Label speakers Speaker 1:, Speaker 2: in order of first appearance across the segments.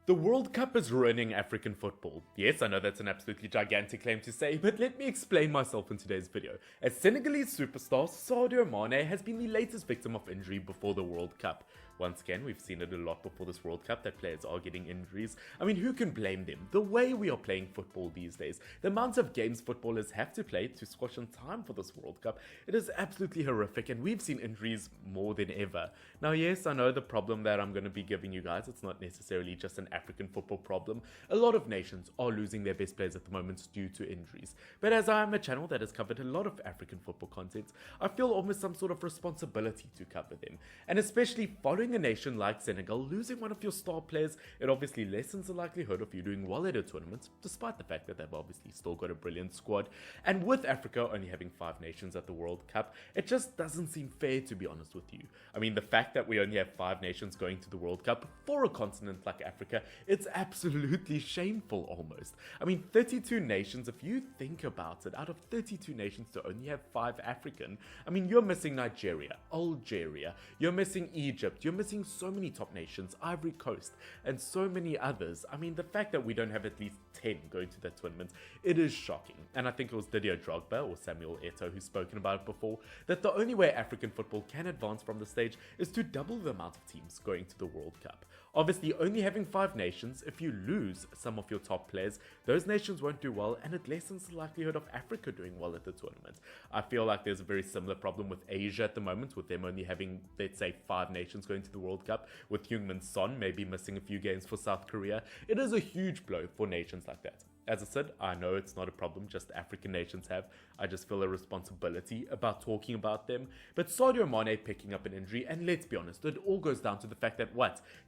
Speaker 1: The World Cup is ruining African football. Yes, I know that's an absolutely gigantic claim to say, but let me explain myself in today's video. As Senegalese superstar Sadio Mane has been the latest victim of injury before the World Cup. Once again, we've seen it a lot before this World Cup that players are getting injuries. I mean, who can blame them? The way we are playing football these days, the amount of games footballers have to play to squash in time for this World Cup, it is absolutely horrific, and we've seen injuries more than ever. Now, yes, I know the problem that I'm going to be giving you guys, it's not necessarily just an African football problem. A lot of nations are losing their best players at the moment due to injuries. But as I am a channel that has covered a lot of African football content, I feel almost some sort of responsibility to cover them. And especially following a nation like Senegal, losing one of your star players, it obviously lessens the likelihood of you doing well at a tournament, despite the fact that they've obviously still got a brilliant squad. And with Africa only having 5 nations at the World Cup, it just doesn't seem fair, to be honest with you. I mean, the fact that we only have 5 nations going to the World Cup for a continent like Africa, it's absolutely shameful almost. I mean, 32 nations, if you think about it, out of 32 nations to only have 5 African, I mean, you're missing Nigeria, Algeria, you're missing Egypt, you're missing so many top nations, Ivory Coast, and so many others. I mean, the fact that we don't have at least 10 going to that tournament, it is shocking. And I think it was Didier Drogba or Samuel Eto'o who's spoken about it before, that the only way African football can advance from the stage is to double the amount of teams going to the World Cup. Obviously, only having 5 nations, if you lose some of your top players, those nations won't do well, and it lessens the likelihood of Africa doing well at the tournament. I feel like there's a very similar problem with Asia at the moment, with them only having, let's say, 5 nations going to the World Cup, with Heung-min Son maybe missing a few games for South Korea. It is a huge blow for nations like that. As I said, I know it's not a problem just African nations have. I just feel a responsibility about talking about them. But Sadio Mane picking up an injury, and let's be honest, it all goes down to the fact that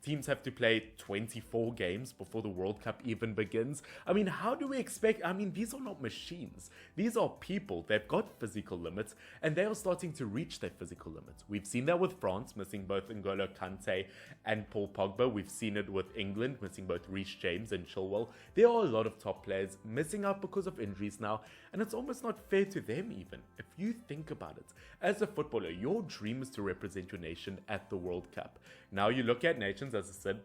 Speaker 1: teams have to play 24 games before the World Cup even begins. I mean, how do we expect? I mean, these are not machines. These are people. They've got physical limits, and they are starting to reach their physical limits. We've seen that with France, missing both N'Golo Kante and Paul Pogba. We've seen it with England, missing both Reece James and Chilwell. There are a lot of top players missing out because of injuries now, and it's almost not fair to them even. If you think about it, as a footballer, your dream is to represent your nation at the World Cup. Now you look at nations, as I said,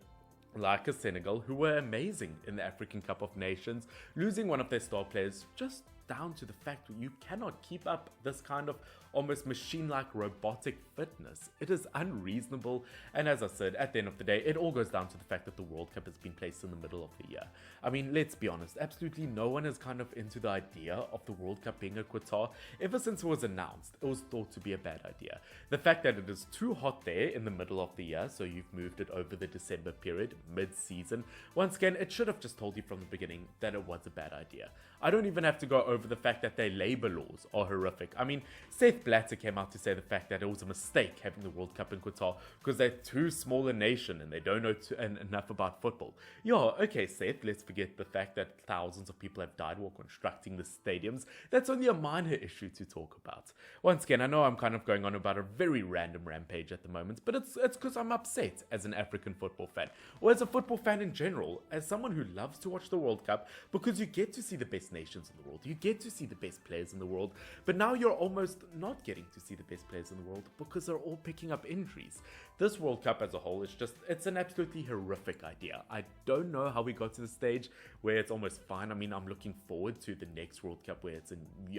Speaker 1: like a Senegal, who were amazing in the African Cup of Nations, losing one of their star players just down to the fact that you cannot keep up this kind of almost machine-like robotic fitness. It is unreasonable, and as I said, at the end of the day, it all goes down to the fact that the World Cup has been placed in the middle of the year. I mean, let's be honest, absolutely no one is kind of into the idea of the World Cup being a Qatar. Ever since it was announced, it was thought to be a bad idea. The fact that it is too hot there in the middle of the year, so you've moved it over the December period, mid-season, once again, it should have just told you from the beginning that it was a bad idea. I don't even have to go over the fact that their labor laws are horrific. I mean, Seth Blatter came out to say the fact that it was a mistake having the World Cup in Qatar because they're too small a nation and they don't know enough about football. Yeah, okay, Seth, let's forget the fact that thousands of people have died while constructing the stadiums. That's only a minor issue to talk about. Once again, I know I'm kind of going on about a very random rampage at the moment, but it's because I'm upset as an African football fan, or as a football fan in general, as someone who loves to watch the World Cup, because you get to see the best nations in the world, you get to see the best players in the world, but now you're almost not getting to see the best players in the world because they're all picking up injuries. This World Cup as a whole is it's an absolutely horrific idea. I don't know how we got to the stage where it's almost fine. I mean, I'm looking forward to the next World Cup where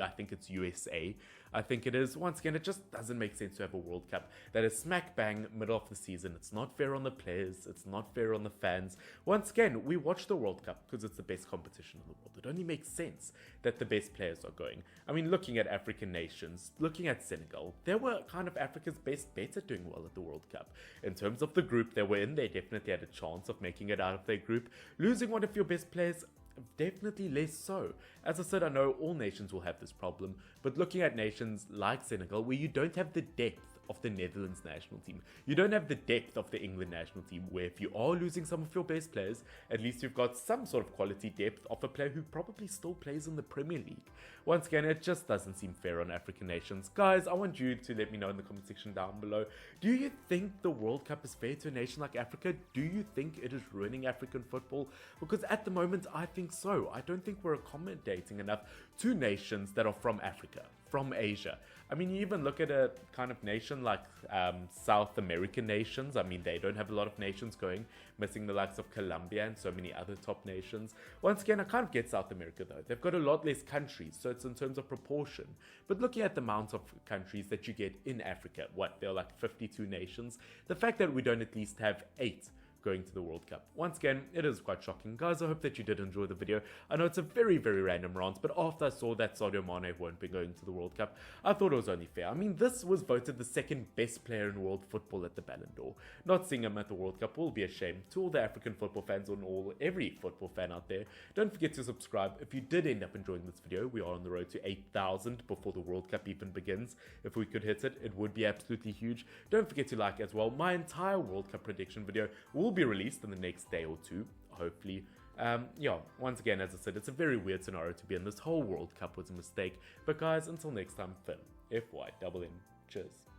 Speaker 1: I think it's USA. I think it is. Once again, it just doesn't make sense to have a World Cup that is smack bang middle of the season. It's not fair on the players. It's not fair on the fans. Once again, we watch the World Cup because it's the best competition in the world. It only makes sense that the best players are going. I mean, looking at African nations, looking at Senegal, they were kind of Africa's best bet at doing well at the World Cup. In terms of the group they were in, they definitely had a chance of making it out of their group. Losing one of your best players, definitely less so. As I said, I know all nations will have this problem, but looking at nations like Senegal, where you don't have the depth of the Netherlands national team, you don't have the depth of the England national team, where if you are losing some of your best players, at least you've got some sort of quality depth of a player who probably still plays in the Premier League. Once again, it just doesn't seem fair on African nations. Guys, I want you to let me know in the comment section down below, do you think the World Cup is fair to a nation like Africa? Do you think it is ruining African football? Because at the moment, I think so. I don't think we're accommodating enough to nations that are from Africa. from Asia. I mean, you even look at a kind of nation like South American nations. I mean, they don't have a lot of nations going, missing the likes of Colombia and so many other top nations. Once again, I kind of get South America though. They've got a lot less countries, so it's in terms of proportion. But looking at the amount of countries that you get in Africa, there are like 52 nations. The fact that we don't at least have 8 going to the World Cup. Once again, it is quite shocking. Guys, I hope that you did enjoy the video. I know it's a very, very random rant, but after I saw that Sadio Mane won't be going to the World Cup, I thought it was only fair. I mean, this was voted the second best player in world football at the Ballon d'Or. Not seeing him at the World Cup will be a shame. To all the African football fans and every football fan out there, don't forget to subscribe. If you did end up enjoying this video, we are on the road to 8,000 before the World Cup even begins. If we could hit it, it would be absolutely huge. Don't forget to like as well. My entire World Cup prediction video will be released in the next day or two, hopefully. Yeah, once again, as I said, it's a very weird scenario to be in. This whole World Cup was a mistake. But guys, until next time, Finn, FY, double M, cheers.